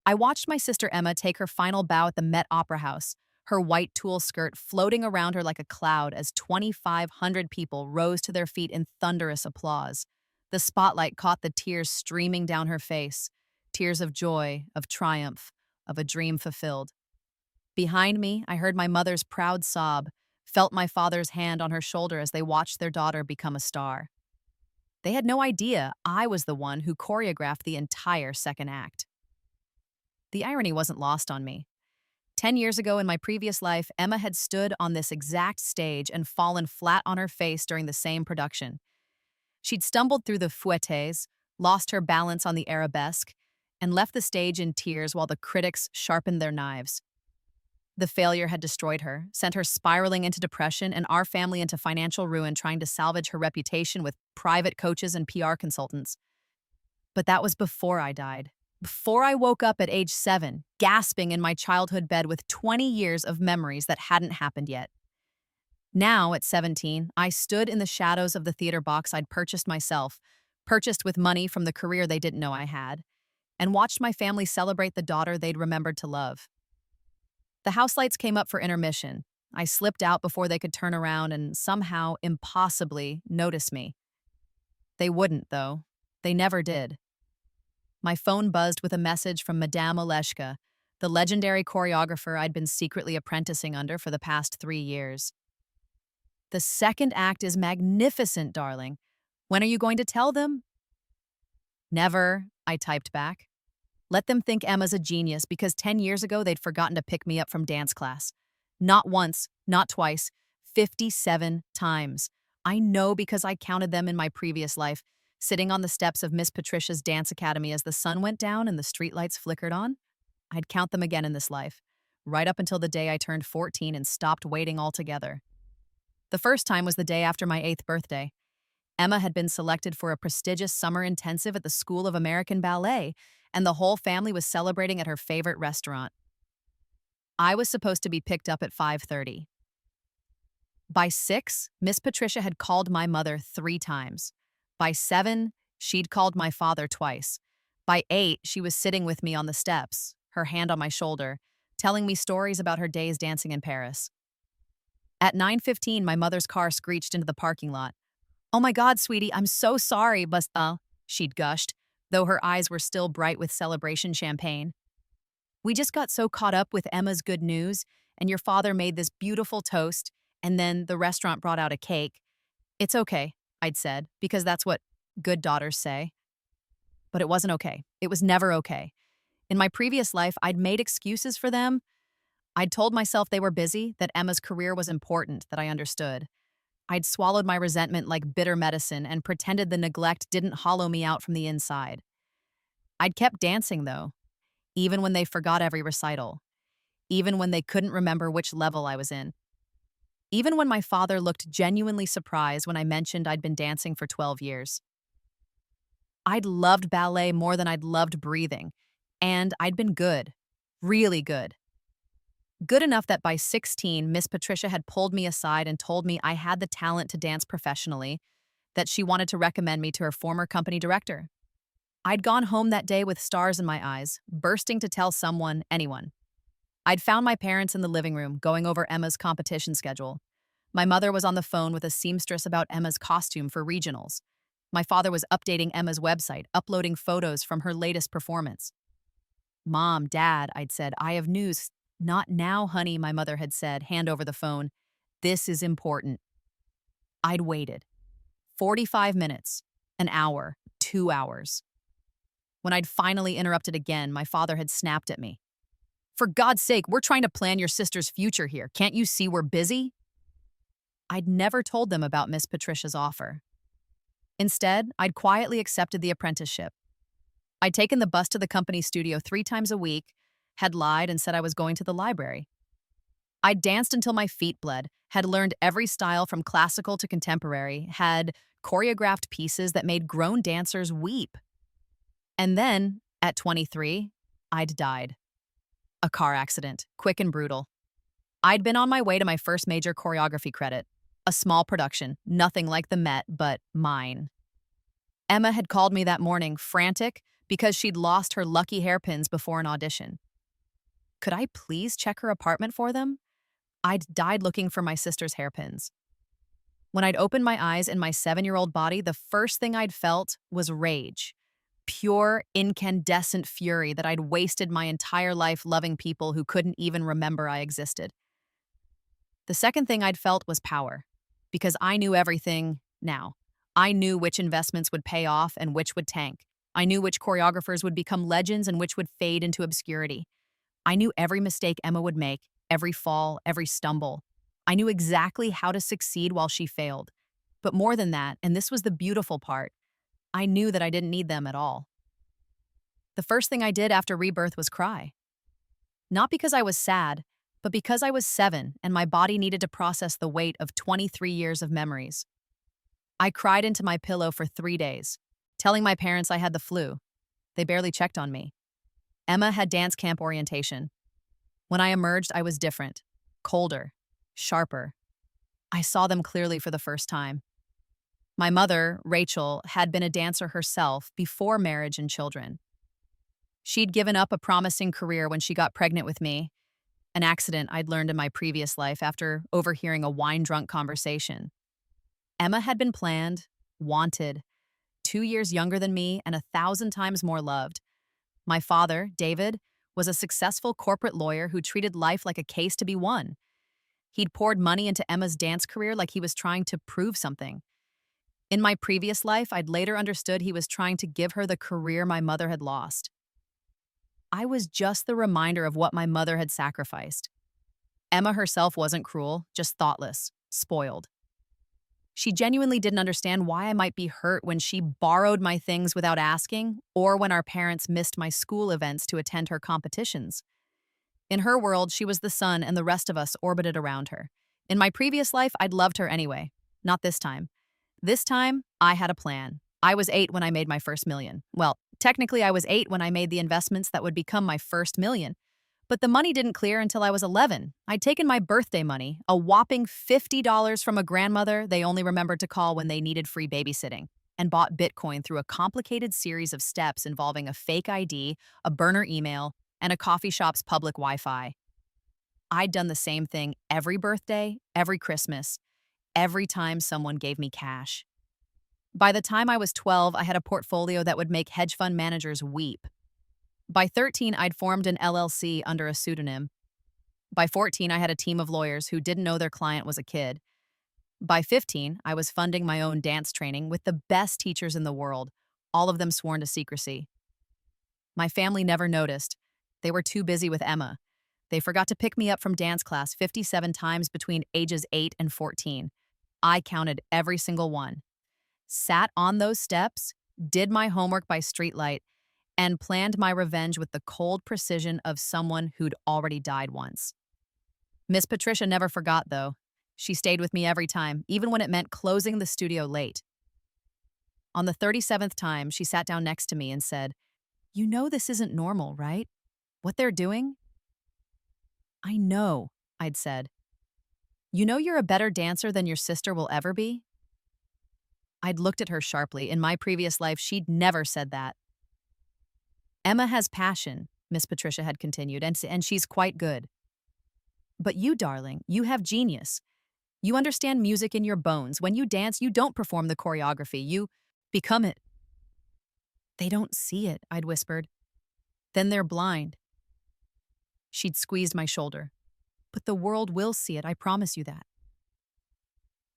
I watched my sister Emma take her final bow at the Met Opera House, her white tulle skirt floating around her like a cloud as 2,500 people rose to their feet in thunderous applause. The spotlight caught the tears streaming down her face, tears of joy, of triumph, of a dream fulfilled. Behind me, I heard my mother's proud sob, felt my father's hand on her shoulder as they watched their daughter become a star. They had no idea I was the one who choreographed the entire second act. The irony wasn't lost on me. 10 years ago in my previous life, Emma had stood on this exact stage and fallen flat on her face during the same production. She'd stumbled through the fouettes, lost her balance on the arabesque, and left the stage in tears while the critics sharpened their knives. The failure had destroyed her, sent her spiraling into depression and our family into financial ruin trying to salvage her reputation with private coaches and PR consultants. But that was before I died. Before I woke up at age 7, gasping in my childhood bed with 20 years of memories that hadn't happened yet. Now, at 17, I stood in the shadows of the theater box I'd purchased myself, purchased with money from the career they didn't know I had, and watched my family celebrate the daughter they'd remembered to love. The house lights came up for intermission. I slipped out before they could turn around and somehow, impossibly, notice me. They wouldn't, though. They never did. My phone buzzed with a message from Madame Oleshka, the legendary choreographer I'd been secretly apprenticing under for the past 3 years. "The second act is magnificent, darling. When are you going to tell them?" "Never," I typed back. Let them think Emma's a genius because 10 years ago they'd forgotten to pick me up from dance class. Not once, not twice, 57 times. I know because I counted them in my previous life, sitting on the steps of Miss Patricia's dance academy as the sun went down and the streetlights flickered on. I'd count them again in this life, right up until the day I turned 14 and stopped waiting altogether. The first time was the day after my 8th birthday. Emma had been selected for a prestigious summer intensive at the School of American Ballet, and the whole family was celebrating at her favorite restaurant. I was supposed to be picked up at 5:30. By 6, Miss Patricia had called my mother 3 times. By 7, she'd called my father twice. By 8, she was sitting with me on the steps, her hand on my shoulder, telling me stories about her days dancing in Paris. At 9:15, my mother's car screeched into the parking lot. "Oh my God, sweetie, I'm so sorry, but she'd gushed, though her eyes were still bright with celebration champagne. "We just got so caught up with Emma's good news, and your father made this beautiful toast, and then the restaurant brought out a cake. It's okay," I'd said, because that's what good daughters say. But it wasn't okay. It was never okay. In my previous life, I'd made excuses for them. I'd told myself they were busy, that Emma's career was important, that I understood. I'd swallowed my resentment like bitter medicine and pretended the neglect didn't hollow me out from the inside. I'd kept dancing, though, even when they forgot every recital, even when they couldn't remember which level I was in, even when my father looked genuinely surprised when I mentioned I'd been dancing for 12 years. I'd loved ballet more than I'd loved breathing, and I'd been good, really good. Good enough that by 16, Miss Patricia had pulled me aside and told me I had the talent to dance professionally, that she wanted to recommend me to her former company director. I'd gone home that day with stars in my eyes, bursting to tell someone, anyone. I'd found my parents in the living room, going over Emma's competition schedule. My mother was on the phone with a seamstress about Emma's costume for regionals. My father was updating Emma's website, uploading photos from her latest performance. "Mom, Dad," I'd said, "I have news." "Not now, honey," my mother had said, hand over the phone. "This is important." I'd waited. 45 minutes, an hour, 2 hours. When I'd finally interrupted again, my father had snapped at me. "For God's sake, we're trying to plan your sister's future here. Can't you see we're busy?" I'd never told them about Miss Patricia's offer. Instead, I'd quietly accepted the apprenticeship. I'd taken the bus to the company studio 3 times a week, had lied and said I was going to the library. I'd danced until my feet bled, had learned every style from classical to contemporary, had choreographed pieces that made grown dancers weep. And then, at 23, I'd died. A car accident, quick and brutal. I'd been on my way to my first major choreography credit, a small production, nothing like the Met, but mine. Emma had called me that morning, frantic, because she'd lost her lucky hairpins before an audition. Could I please check her apartment for them? I'd died looking for my sister's hairpins. When I'd opened my eyes in my 7-year-old body, the first thing I'd felt was rage. Pure, incandescent fury that I'd wasted my entire life loving people who couldn't even remember I existed. The second thing I'd felt was power, because I knew everything now. I knew which investments would pay off and which would tank. I knew which choreographers would become legends and which would fade into obscurity. I knew every mistake Emma would make, every fall, every stumble. I knew exactly how to succeed while she failed. But more than that, and this was the beautiful part, I knew that I didn't need them at all. The first thing I did after Rebirth was cry. Not because I was sad, but because I was 7 and my body needed to process the weight of 23 years of memories. I cried into my pillow for 3 days, telling my parents I had the flu. They barely checked on me. Emma had dance camp orientation. When I emerged, I was different, colder, sharper. I saw them clearly for the first time. My mother, Rachel, had been a dancer herself before marriage and children. She'd given up a promising career when she got pregnant with me, an accident I'd learned in my previous life after overhearing a wine-drunk conversation. Emma had been planned, wanted, 2 years younger than me and 1,000 times more loved. My father, David, was a successful corporate lawyer who treated life like a case to be won. He'd poured money into Emma's dance career like he was trying to prove something. In my previous life, I'd later understood he was trying to give her the career my mother had lost. I was just the reminder of what my mother had sacrificed. Emma herself wasn't cruel, just thoughtless, spoiled. She genuinely didn't understand why I might be hurt when she borrowed my things without asking, or when our parents missed my school events to attend her competitions. In her world, she was the sun and the rest of us orbited around her. In my previous life, I'd loved her anyway. Not this time. This time, I had a plan. I was 8 when I made my first million. Well, technically I was 8 when I made the investments that would become my first million. But the money didn't clear until I was 11. I'd taken my birthday money, a whopping $50 from a grandmother they only remembered to call when they needed free babysitting, and bought Bitcoin through a complicated series of steps involving a fake ID, a burner email, and a coffee shop's public Wi-Fi. I'd done the same thing every birthday, every Christmas, every time someone gave me cash. By the time I was 12, I had a portfolio that would make hedge fund managers weep. By 13, I'd formed an LLC under a pseudonym. By 14, I had a team of lawyers who didn't know their client was a kid. By 15, I was funding my own dance training with the best teachers in the world, all of them sworn to secrecy. My family never noticed. They were too busy with Emma. They forgot to pick me up from dance class 57 times between ages 8 and 14. I counted every single one. Sat on those steps, did my homework by streetlight, and planned my revenge with the cold precision of someone who'd already died once. Miss Patricia never forgot, though. She stayed with me every time, even when it meant closing the studio late. On the 37th time, she sat down next to me and said, "You know this isn't normal, right? What they're doing?" "I know," I'd said. "You know you're a better dancer than your sister will ever be?" I'd looked at her sharply. In my previous life, she'd never said that. "Emma has passion," Miss Patricia had continued, and she's quite good. "But you, darling, you have genius. You understand music in your bones. When you dance, you don't perform the choreography. You become it." "They don't see it," I'd whispered. "Then they're blind." She'd squeezed my shoulder. "But the world will see it, I promise you that."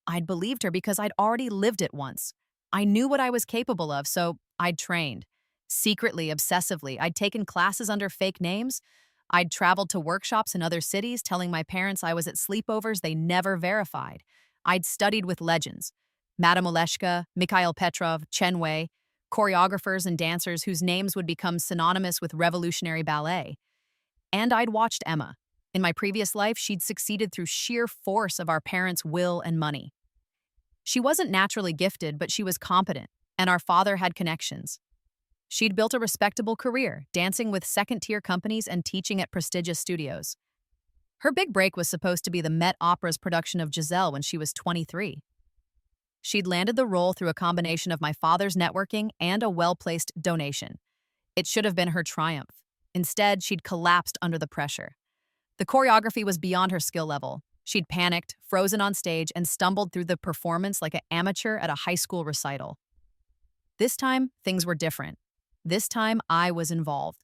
I'd believed her because I'd already lived it once. I knew what I was capable of, so I'd trained. Secretly, obsessively, I'd taken classes under fake names. I'd traveled to workshops in other cities, telling my parents I was at sleepovers they never verified. I'd studied with legends. Madame Oleshka, Mikhail Petrov, Chen Wei, choreographers and dancers whose names would become synonymous with revolutionary ballet. And I'd watched Emma. In my previous life, she'd succeeded through sheer force of our parents' will and money. She wasn't naturally gifted, but she was competent, and our father had connections. She'd built a respectable career, dancing with second-tier companies and teaching at prestigious studios. Her big break was supposed to be the Met Opera's production of Giselle when she was 23. She'd landed the role through a combination of my father's networking and a well-placed donation. It should have been her triumph. Instead, she'd collapsed under the pressure. The choreography was beyond her skill level. She'd panicked, frozen on stage, and stumbled through the performance like an amateur at a high school recital. This time, things were different. This time, I was involved.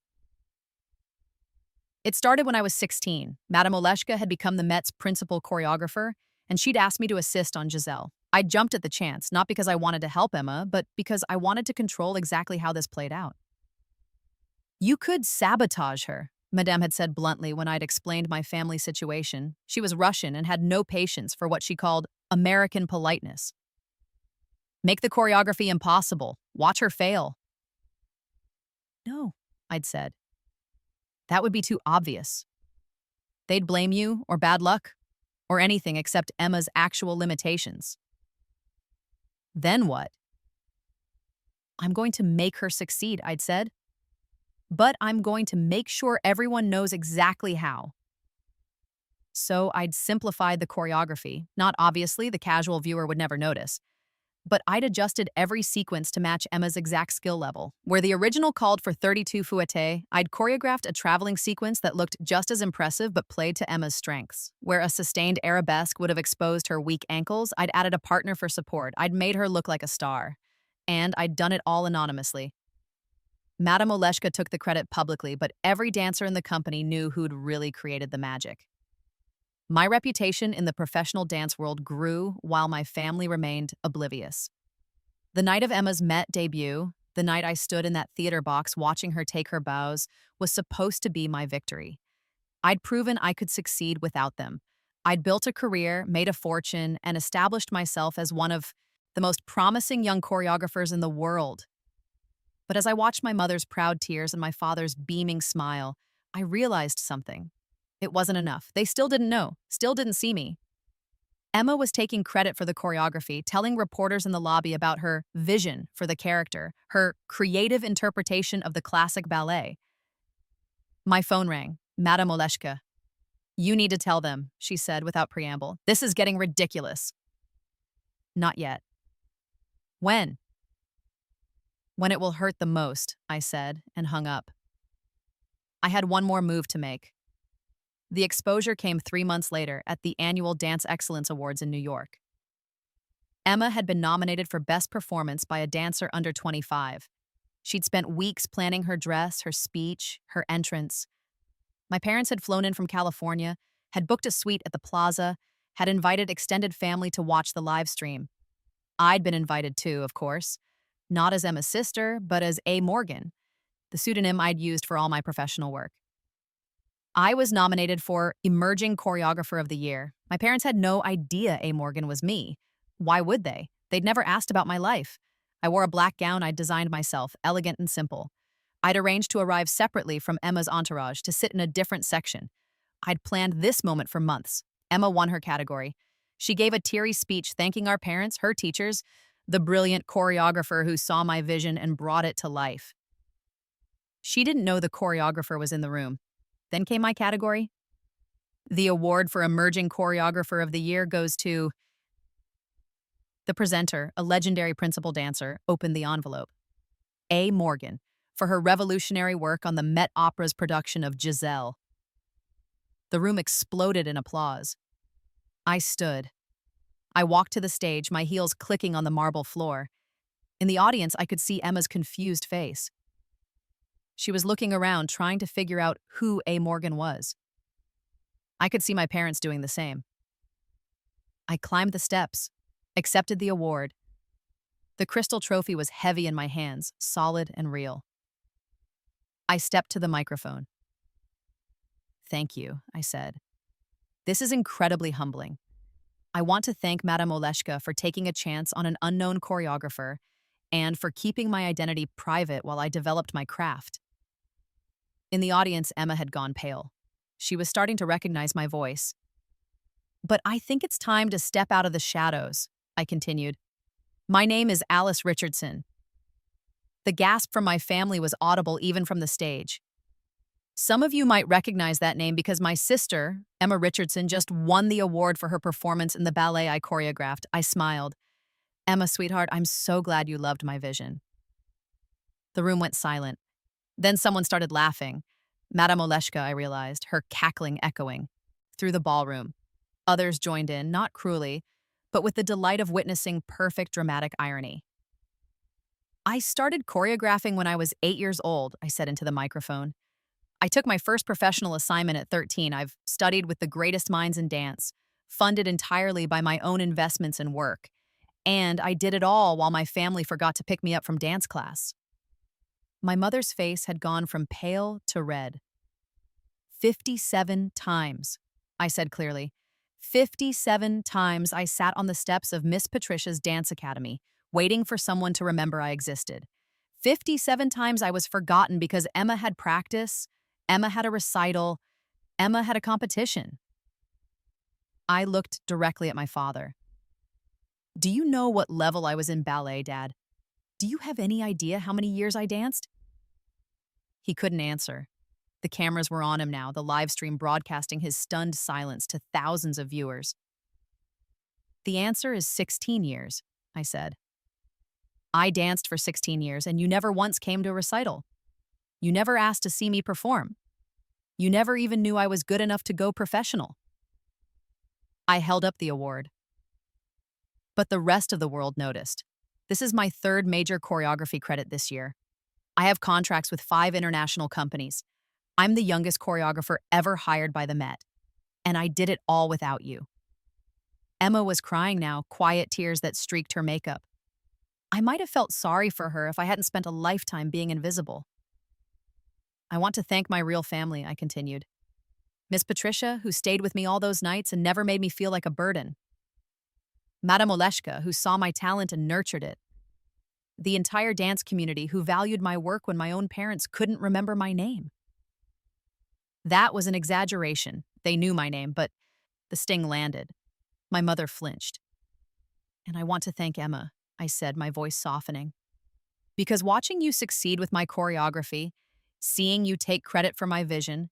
It started when I was 16. Madame Oleshka had become the Met's principal choreographer, and she'd asked me to assist on Giselle. I jumped at the chance, not because I wanted to help Emma, but because I wanted to control exactly how this played out. You could sabotage her, Madame had said bluntly when I'd explained my family situation. She was Russian and had no patience for what she called American politeness. Make the choreography impossible. Watch her fail. No, I'd said. That would be too obvious. They'd blame you, or bad luck, or anything except Emma's actual limitations. Then what? I'm going to make her succeed, I'd said. But I'm going to make sure everyone knows exactly how. So I'd simplified the choreography. Not obviously, the casual viewer would never notice. But I'd adjusted every sequence to match Emma's exact skill level. Where the original called for 32 fouettés, I'd choreographed a traveling sequence that looked just as impressive but played to Emma's strengths. Where a sustained arabesque would have exposed her weak ankles, I'd added a partner for support. I'd made her look like a star. And I'd done it all anonymously. Madame Oleshka took the credit publicly, but every dancer in the company knew who'd really created the magic. My reputation in the professional dance world grew while my family remained oblivious. The night of Emma's Met debut, the night I stood in that theater box watching her take her bows, was supposed to be my victory. I'd proven I could succeed without them. I'd built a career, made a fortune, and established myself as one of the most promising young choreographers in the world. But as I watched my mother's proud tears and my father's beaming smile, I realized something. It wasn't enough. They still didn't know, still didn't see me. Emma was taking credit for the choreography, telling reporters in the lobby about her vision for the character, her creative interpretation of the classic ballet. My phone rang. Madame Oleshka. You need to tell them, she said without preamble. This is getting ridiculous. Not yet. When? When it will hurt the most, I said, and hung up. I had one more move to make. The exposure came 3 months later at the annual Dance Excellence Awards in New York. Emma had been nominated for Best Performance by a dancer under 25. She'd spent weeks planning her dress, her speech, her entrance. My parents had flown in from California, had booked a suite at the Plaza, had invited extended family to watch the live stream. I'd been invited too, of course. Not as Emma's sister, but as A. Morgan, the pseudonym I'd used for all my professional work. I was nominated for Emerging Choreographer of the Year. My parents had no idea A. Morgan was me. Why would they? They'd never asked about my life. I wore a black gown I'd designed myself, elegant and simple. I'd arranged to arrive separately from Emma's entourage to sit in a different section. I'd planned this moment for months. Emma won her category. She gave a teary speech thanking our parents, her teachers, the brilliant choreographer who saw my vision and brought it to life. She didn't know the choreographer was in the room. Then came my category. The award for Emerging Choreographer of the Year goes to the presenter, a legendary principal dancer, opened the envelope. A. Morgan, for her revolutionary work on the Met Opera's production of Giselle. The room exploded in applause. I stood. I walked to the stage, my heels clicking on the marble floor. In the audience, I could see Emma's confused face. She was looking around, trying to figure out who A. Morgan was. I could see my parents doing the same. I climbed the steps, accepted the award. The crystal trophy was heavy in my hands, solid and real. I stepped to the microphone. Thank you, I said. This is incredibly humbling. I want to thank Madame Oleshka for taking a chance on an unknown choreographer and for keeping my identity private while I developed my craft. In the audience, Emma had gone pale. She was starting to recognize my voice. But I think it's time to step out of the shadows, I continued. My name is Alice Richardson. The gasp from my family was audible even from the stage. Some of you might recognize that name because my sister, Emma Richardson, just won the award for her performance in the ballet I choreographed. I smiled. Emma, sweetheart, I'm so glad you loved my vision. The room went silent. Then someone started laughing. Madame Oleshka, I realized, her cackling echoing through the ballroom. Others joined in, not cruelly, but with the delight of witnessing perfect dramatic irony. I started choreographing when I was 8 years old, I said into the microphone. I took my first professional assignment at 13. I've studied with the greatest minds in dance, funded entirely by my own investments and work. And I did it all while my family forgot to pick me up from dance class. My mother's face had gone from pale to red. 57 times, I said clearly. 57 times I sat on the steps of Miss Patricia's dance academy, waiting for someone to remember I existed. 57 times I was forgotten because Emma had practice, Emma had a recital, Emma had a competition. I looked directly at my father. Do you know what level I was in ballet, Dad? Do you have any idea how many years I danced? He couldn't answer. The cameras were on him now, the live stream broadcasting his stunned silence to thousands of viewers. The answer is 16 years, I said. I danced for 16 years, and you never once came to a recital. You never asked to see me perform. You never even knew I was good enough to go professional. I held up the award. But the rest of the world noticed. This is my third major choreography credit this year. I have contracts with 5 international companies. I'm the youngest choreographer ever hired by the Met. And I did it all without you. Emma was crying now, quiet tears that streaked her makeup. I might have felt sorry for her if I hadn't spent a lifetime being invisible. I want to thank my real family, I continued. Miss Patricia, who stayed with me all those nights and never made me feel like a burden. Madame Oleshka, who saw my talent and nurtured it. The entire dance community who valued my work when my own parents couldn't remember my name. That was an exaggeration. They knew my name, but the sting landed. My mother flinched. And I want to thank Emma, I said, my voice softening. Because watching you succeed with my choreography, seeing you take credit for my vision,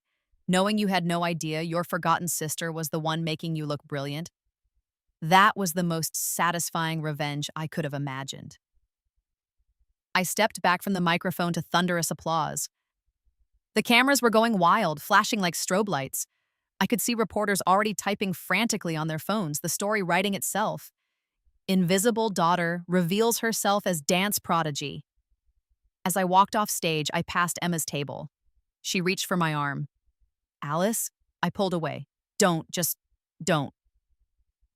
knowing you had no idea your forgotten sister was the one making you look brilliant, that was the most satisfying revenge I could have imagined. I stepped back from the microphone to thunderous applause. The cameras were going wild, flashing like strobe lights. I could see reporters already typing frantically on their phones, the story writing itself. Invisible daughter reveals herself as dance prodigy. As I walked off stage, I passed Emma's table. She reached for my arm. Alice? I pulled away. Just don't.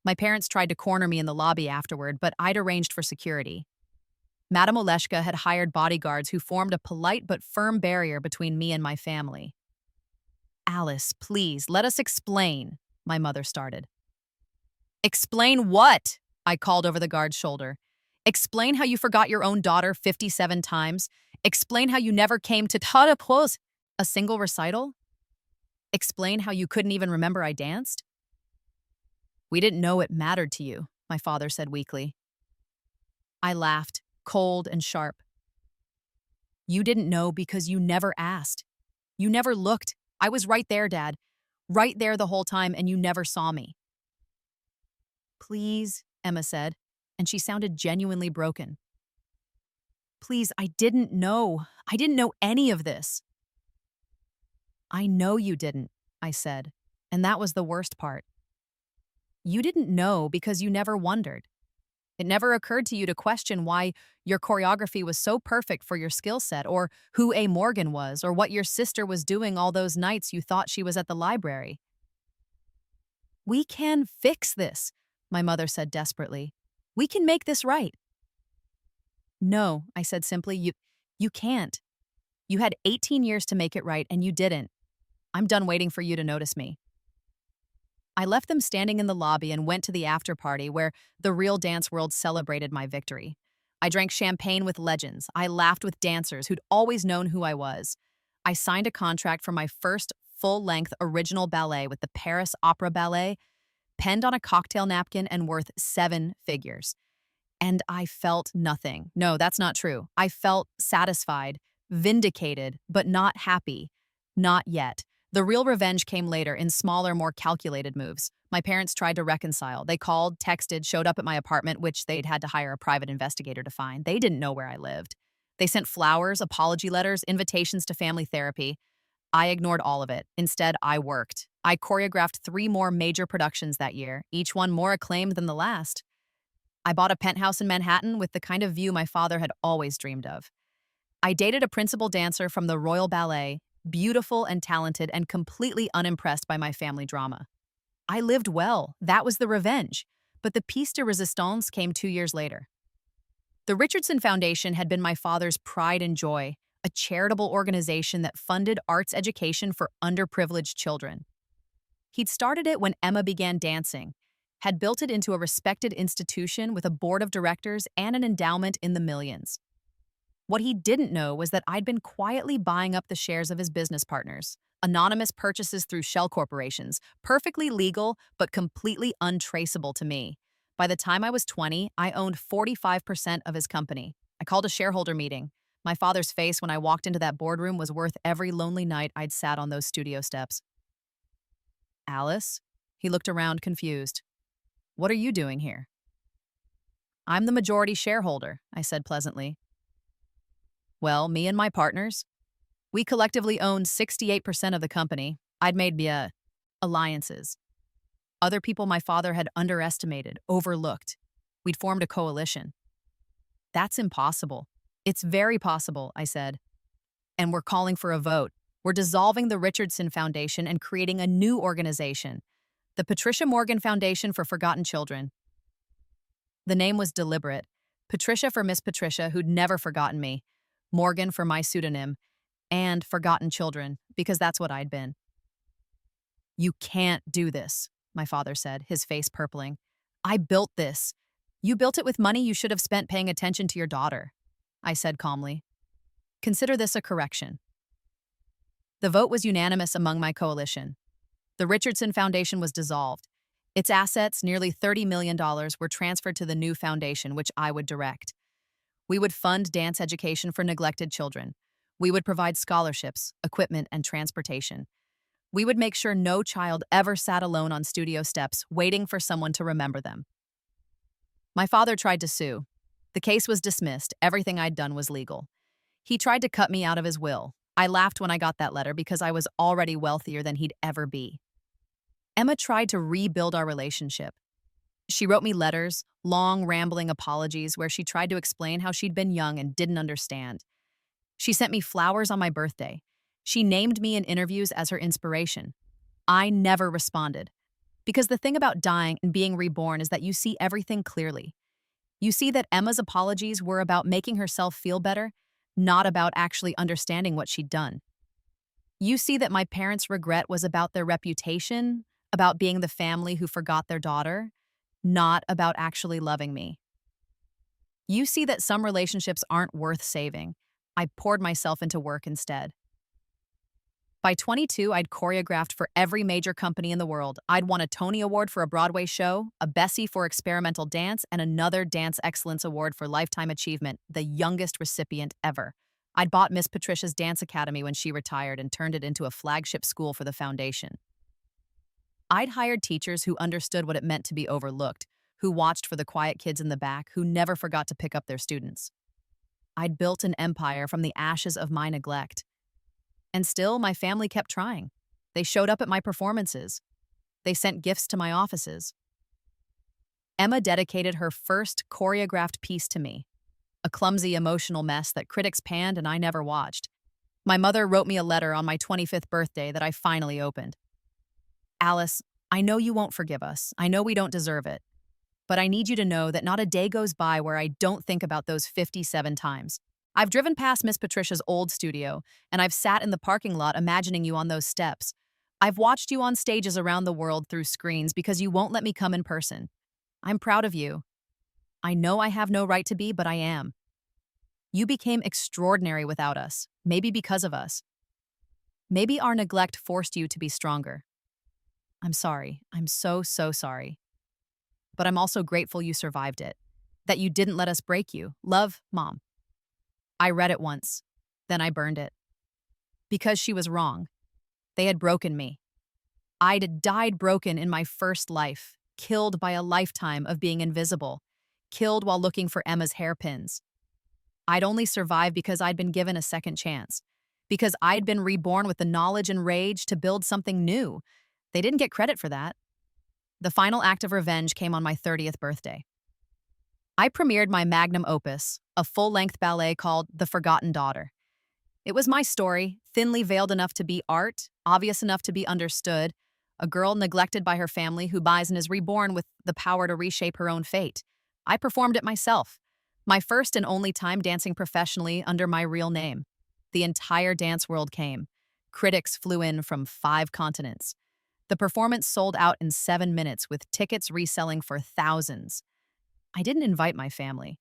My parents tried to corner me in the lobby afterward, but I'd arranged for security. Madame Oleshka had hired bodyguards who formed a polite but firm barrier between me and my family. Alice, please, let us explain, my mother started. Explain what? I called over the guard's shoulder. Explain how you forgot your own daughter 57 times. Explain how you never came to a single recital. Explain how you couldn't even remember I danced. We didn't know it mattered to you, my father said weakly. I laughed, cold and sharp. You didn't know because you never asked. You never looked. I was right there, Dad. Right there the whole time, and you never saw me. Please, Emma said, and she sounded genuinely broken. Please, I didn't know. I didn't know any of this. I know you didn't, I said, and that was the worst part. You didn't know because you never wondered. It never occurred to you to question why your choreography was so perfect for your skill set, or who A. Morgan was, or what your sister was doing all those nights you thought she was at the library. We can fix this, my mother said desperately. We can make this right. No, I said simply, you can't. You had 18 years to make it right, and you didn't. I'm done waiting for you to notice me. I left them standing in the lobby and went to the after party where the real dance world celebrated my victory. I drank champagne with legends. I laughed with dancers who'd always known who I was. I signed a contract for my first full-length original ballet with the Paris Opera Ballet, penned on a cocktail napkin and worth 7 figures. And I felt nothing. No, that's not true. I felt satisfied, vindicated, but not happy. Not yet. The real revenge came later in smaller, more calculated moves. My parents tried to reconcile. They called, texted, showed up at my apartment, which they'd had to hire a private investigator to find. They didn't know where I lived. They sent flowers, apology letters, invitations to family therapy. I ignored all of it. Instead, I worked. I choreographed 3 more major productions that year, each one more acclaimed than the last. I bought a penthouse in Manhattan with the kind of view my father had always dreamed of. I dated a principal dancer from the Royal Ballet, beautiful and talented and completely unimpressed by my family drama. I lived well. That was the revenge. But the piece de resistance came 2 years later. The Richardson Foundation had been my father's pride and joy, a charitable organization that funded arts education for underprivileged children. He'd started it when Emma began dancing, had built it into a respected institution with a board of directors and an endowment in the millions. What he didn't know was that I'd been quietly buying up the shares of his business partners, anonymous purchases through shell corporations, perfectly legal but completely untraceable to me. By the time I was 20, I owned 45% of his company. I called a shareholder meeting. My father's face when I walked into that boardroom was worth every lonely night I'd sat on those studio steps. Alice? He looked around confused. What are you doing here? I'm the majority shareholder, I said pleasantly. Well, me and my partners, we collectively owned 68% of the company. I'd made alliances. Other people my father had underestimated, overlooked. We'd formed a coalition. That's impossible. It's very possible, I said. And we're calling for a vote. We're dissolving the Richardson Foundation and creating a new organization, the Patricia Morgan Foundation for Forgotten Children. The name was deliberate. Patricia for Miss Patricia, who'd never forgotten me. Morgan for my pseudonym. And Forgotten Children, because that's what I'd been. You can't do this, my father said, his face purpling. I built this. You built it with money you should have spent paying attention to your daughter, I said calmly. Consider this a correction. The vote was unanimous among my coalition. The Richardson Foundation was dissolved. Its assets, nearly $30 million, were transferred to the new foundation, which I would direct. We would fund dance education for neglected children. We would provide scholarships, equipment, and transportation. We would make sure no child ever sat alone on studio steps waiting for someone to remember them. My father tried to sue. The case was dismissed. Everything I'd done was legal. He tried to cut me out of his will. I laughed when I got that letter because I was already wealthier than he'd ever be. Emma tried to rebuild our relationship. She wrote me letters, long, rambling apologies where she tried to explain how she'd been young and didn't understand. She sent me flowers on my birthday. She named me in interviews as her inspiration. I never responded. Because the thing about dying and being reborn is that you see everything clearly. You see that Emma's apologies were about making herself feel better, not about actually understanding what she'd done. You see that my parents' regret was about their reputation, about being the family who forgot their daughter, not about actually loving me. You see that some relationships aren't worth saving. I poured myself into work instead. By 22, I'd choreographed for every major company in the world. I'd won a Tony Award for a Broadway show, a Bessie for experimental dance, and another Dance Excellence Award for Lifetime Achievement, the youngest recipient ever. I'd bought Miss Patricia's Dance Academy when she retired and turned it into a flagship school for the foundation. I'd hired teachers who understood what it meant to be overlooked, who watched for the quiet kids in the back, who never forgot to pick up their students. I'd built an empire from the ashes of my neglect. And still, my family kept trying. They showed up at my performances. They sent gifts to my offices. Emma dedicated her first choreographed piece to me, a clumsy emotional mess that critics panned and I never watched. My mother wrote me a letter on my 25th birthday that I finally opened. Alice, I know you won't forgive us. I know we don't deserve it. But I need you to know that not a day goes by where I don't think about those 57 times. I've driven past Miss Patricia's old studio, and I've sat in the parking lot imagining you on those steps. I've watched you on stages around the world through screens because you won't let me come in person. I'm proud of you. I know I have no right to be, but I am. You became extraordinary without us, maybe because of us. Maybe our neglect forced you to be stronger. I'm sorry. I'm so sorry. But I'm also grateful you survived it, that you didn't let us break you. Love, Mom. I read it once, then I burned it. Because she was wrong. They had broken me. I'd died broken in my first life, killed by a lifetime of being invisible, killed while looking for Emma's hairpins. I'd only survived because I'd been given a second chance, because I'd been reborn with the knowledge and rage to build something new. They didn't get credit for that. The final act of revenge came on my 30th birthday. I premiered my magnum opus, a full-length ballet called The Forgotten Daughter. It was my story, thinly veiled enough to be art, obvious enough to be understood, a girl neglected by her family who buys and is reborn with the power to reshape her own fate. I performed it myself, my first and only time dancing professionally under my real name. The entire dance world came. Critics flew in from 5 continents. The performance sold out in 7 minutes, with tickets reselling for thousands. I didn't invite my family,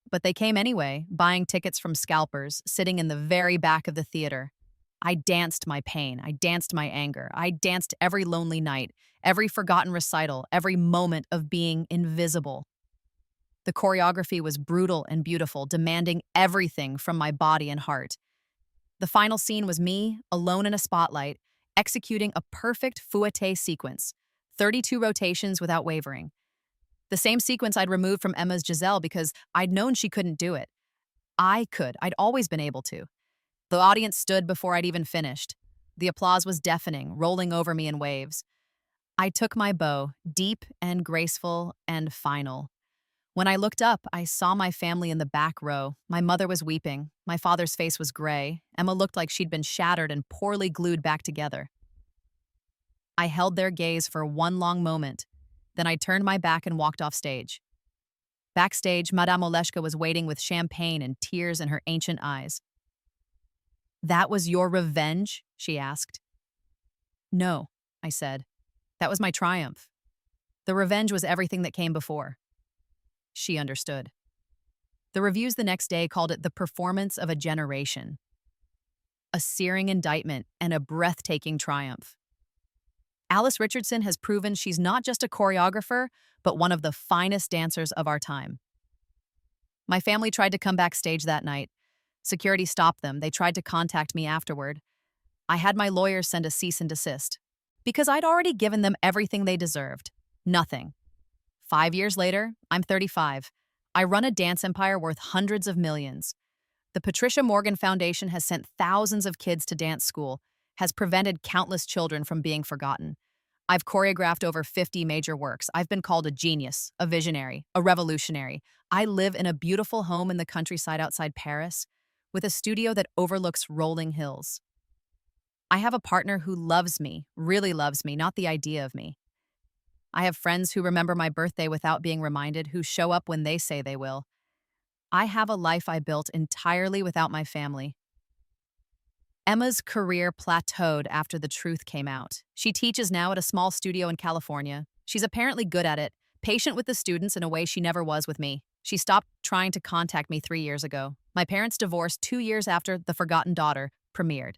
but they came anyway, buying tickets from scalpers, sitting in the very back of the theater. I danced my pain, I danced my anger, I danced every lonely night, every forgotten recital, every moment of being invisible. The choreography was brutal and beautiful, demanding everything from my body and heart. The final scene was me, alone in a spotlight, executing a perfect fouetté sequence, 32 rotations without wavering. The same sequence I'd removed from Emma's Giselle because I'd known she couldn't do it. I could. I'd always been able to. The audience stood before I'd even finished. The applause was deafening, rolling over me in waves. I took my bow, deep and graceful and final. When I looked up, I saw my family in the back row. My mother was weeping. My father's face was gray. Emma looked like she'd been shattered and poorly glued back together. I held their gaze for one long moment. Then I turned my back and walked off stage. Backstage, Madame Oleshka was waiting with champagne and tears in her ancient eyes. "That was your revenge?" she asked. "No," I said. "That was my triumph. The revenge was everything that came before." She understood. The reviews the next day called it the performance of a generation. A searing indictment and a breathtaking triumph. Alice Richardson has proven she's not just a choreographer, but one of the finest dancers of our time. My family tried to come backstage that night. Security stopped them. They tried to contact me afterward. I had my lawyers send a cease and desist, because I'd already given them everything they deserved. Nothing. 5 years later, I'm 35. I run a dance empire worth hundreds of millions. The Patricia Morgan Foundation has sent thousands of kids to dance school, has prevented countless children from being forgotten. I've choreographed over 50 major works. I've been called a genius, a visionary, a revolutionary. I live in a beautiful home in the countryside outside Paris, with a studio that overlooks rolling hills. I have a partner who loves me, really loves me, not the idea of me. I have friends who remember my birthday without being reminded, who show up when they say they will. I have a life I built entirely without my family. Emma's career plateaued after the truth came out. She teaches now at a small studio in California. She's apparently good at it, patient with the students in a way she never was with me. She stopped trying to contact me 3 years ago. My parents divorced 2 years after The Forgotten Daughter premiered.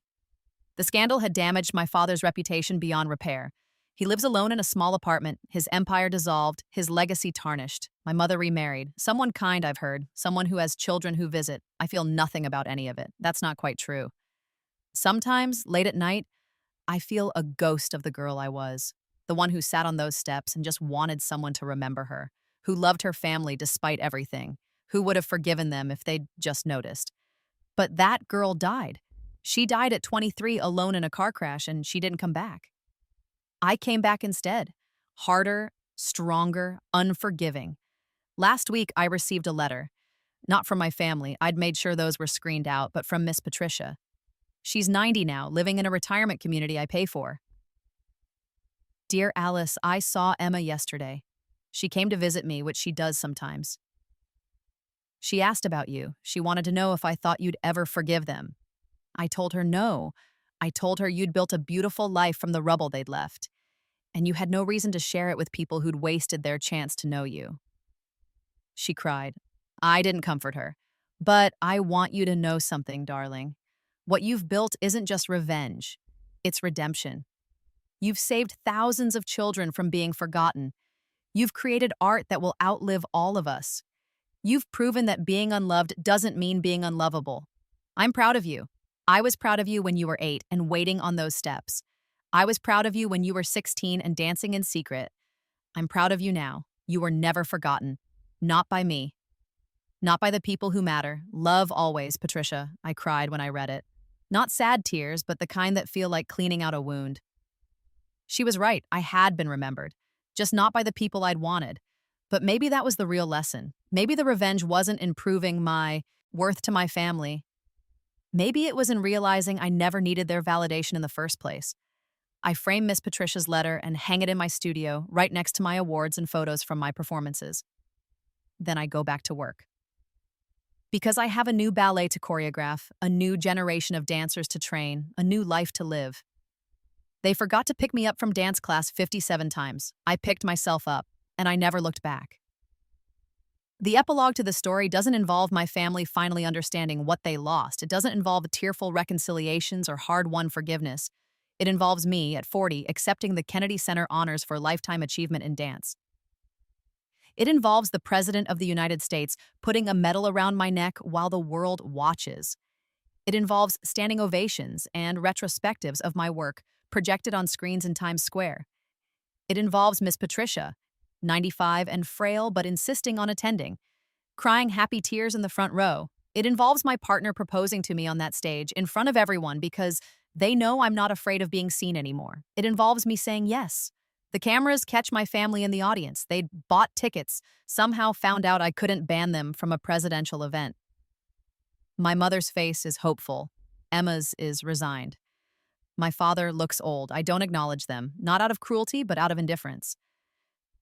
The scandal had damaged my father's reputation beyond repair. He lives alone in a small apartment, his empire dissolved, his legacy tarnished. My mother remarried. Someone kind, I've heard. Someone who has children who visit. I feel nothing about any of it. That's not quite true. Sometimes, late at night, I feel a ghost of the girl I was, the one who sat on those steps and just wanted someone to remember her, who loved her family despite everything, who would have forgiven them if they'd just noticed. But that girl died. She died at 23 alone in a car crash, and she didn't come back. I came back instead, harder, stronger, unforgiving. Last week, I received a letter. Not from my family, I'd made sure those were screened out, but from Miss Patricia. She's 90 now, living in a retirement community I pay for. "Dear Alice, I saw Emma yesterday. She came to visit me, which she does sometimes. She asked about you. She wanted to know if I thought you'd ever forgive them. I told her no. I told her you'd built a beautiful life from the rubble they'd left, and you had no reason to share it with people who'd wasted their chance to know you." She cried. I didn't comfort her. "But I want you to know something, darling. What you've built isn't just revenge. It's redemption. You've saved thousands of children from being forgotten. You've created art that will outlive all of us. You've proven that being unloved doesn't mean being unlovable. I'm proud of you. I was proud of you when you were 8 and waiting on those steps. I was proud of you when you were 16 and dancing in secret. I'm proud of you now. You were never forgotten. Not by me." Not by the people who matter. Love always, Patricia, I cried when I read it. Not sad tears, but the kind that feel like cleaning out a wound. She was right, I had been remembered. Just not by the people I'd wanted. But maybe that was the real lesson. Maybe the revenge wasn't in proving my worth to my family. Maybe it was in realizing I never needed their validation in the first place. I frame Miss Patricia's letter and hang it in my studio, right next to my awards and photos from my performances. Then I go back to work. Because I have a new ballet to choreograph, a new generation of dancers to train, a new life to live. They forgot to pick me up from dance class 57 times. I picked myself up, and I never looked back. The epilogue to the story doesn't involve my family finally understanding what they lost. It doesn't involve tearful reconciliations or hard-won forgiveness. It involves me, at 40, accepting the Kennedy Center honors for lifetime achievement in dance. It involves the President of the United States putting a medal around my neck while the world watches. It involves standing ovations and retrospectives of my work projected on screens in Times Square. It involves Miss Patricia, 95 and frail but insisting on attending, crying happy tears in the front row. It involves my partner proposing to me on that stage in front of everyone because they know I'm not afraid of being seen anymore. It involves me saying yes. The cameras catch my family in the audience. They'd bought tickets, somehow found out I couldn't ban them from a presidential event. My mother's face is hopeful. Emma's is resigned. My father looks old. I don't acknowledge them, not out of cruelty, but out of indifference.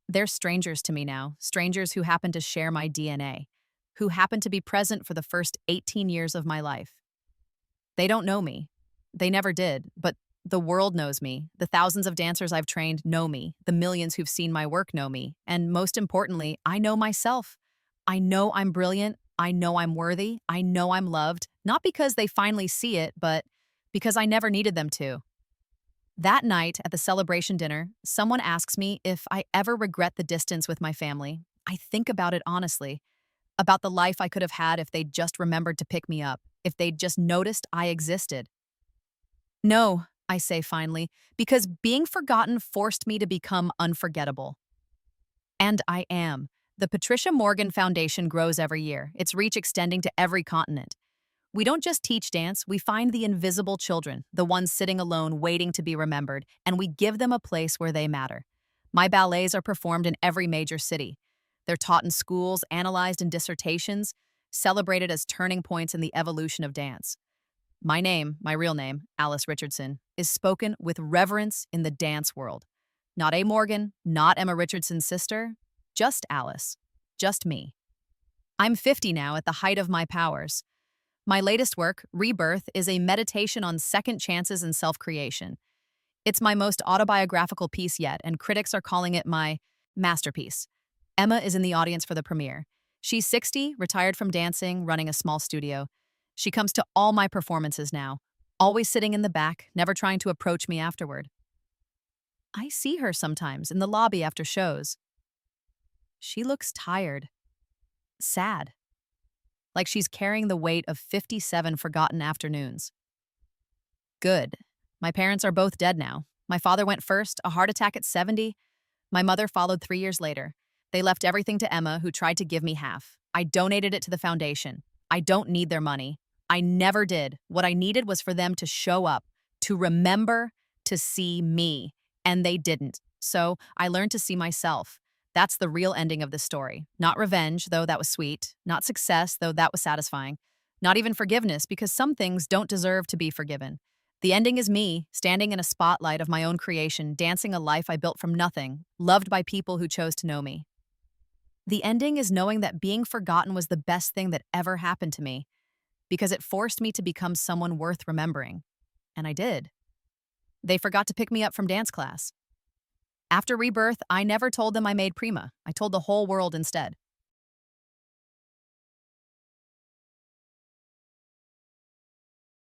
They're strangers to me now, strangers who happen to share my DNA, who happen to be present for the first 18 years of my life. They don't know me. They never did, but the world knows me. The thousands of dancers I've trained know me. The millions who've seen my work know me. And most importantly, I know myself. I know I'm brilliant. I know I'm worthy. I know I'm loved, not because they finally see it, but because I never needed them to. That night at the celebration dinner, someone asks me if I ever regret the distance with my family. I think about it honestly, about the life I could have had if they'd just remembered to pick me up, if they'd just noticed I existed. No, I say finally, because being forgotten forced me to become unforgettable. And I am. The Patricia Morgan Foundation grows every year, its reach extending to every continent. We don't just teach dance, we find the invisible children, the ones sitting alone waiting to be remembered, and we give them a place where they matter. My ballets are performed in every major city. They're taught in schools, analyzed in dissertations, celebrated as turning points in the evolution of dance. My name, my real name, Alice Richardson, is spoken with reverence in the dance world. Not A. Morgan, not Emma Richardson's sister, just Alice, just me. I'm 50 now at the height of my powers. My latest work, Rebirth, is a meditation on second chances and self-creation. It's my most autobiographical piece yet, and critics are calling it my masterpiece. Emma is in the audience for the premiere. She's 60, retired from dancing, running a small studio. She comes to all my performances now, always sitting in the back, never trying to approach me afterward. I see her sometimes in the lobby after shows. She looks tired, sad, like she's carrying the weight of 57 forgotten afternoons. Good. My parents are both dead now. My father went first, a heart attack at 70. My mother followed 3 years later. They left everything to Emma, who tried to give me half. I donated it to the foundation. I don't need their money. I never did. What I needed was for them to show up, to remember, to see me. And they didn't. So I learned to see myself. That's the real ending of the story. Not revenge, though that was sweet. Not success, though that was satisfying. Not even forgiveness, because some things don't deserve to be forgiven. The ending is me, standing in a spotlight of my own creation, dancing a life I built from nothing, loved by people who chose to know me. The ending is knowing that being forgotten was the best thing that ever happened to me, because it forced me to become someone worth remembering. And I did. They forgot to pick me up from dance class. After Rebirth, I never told them I made Prima. I told the whole world instead.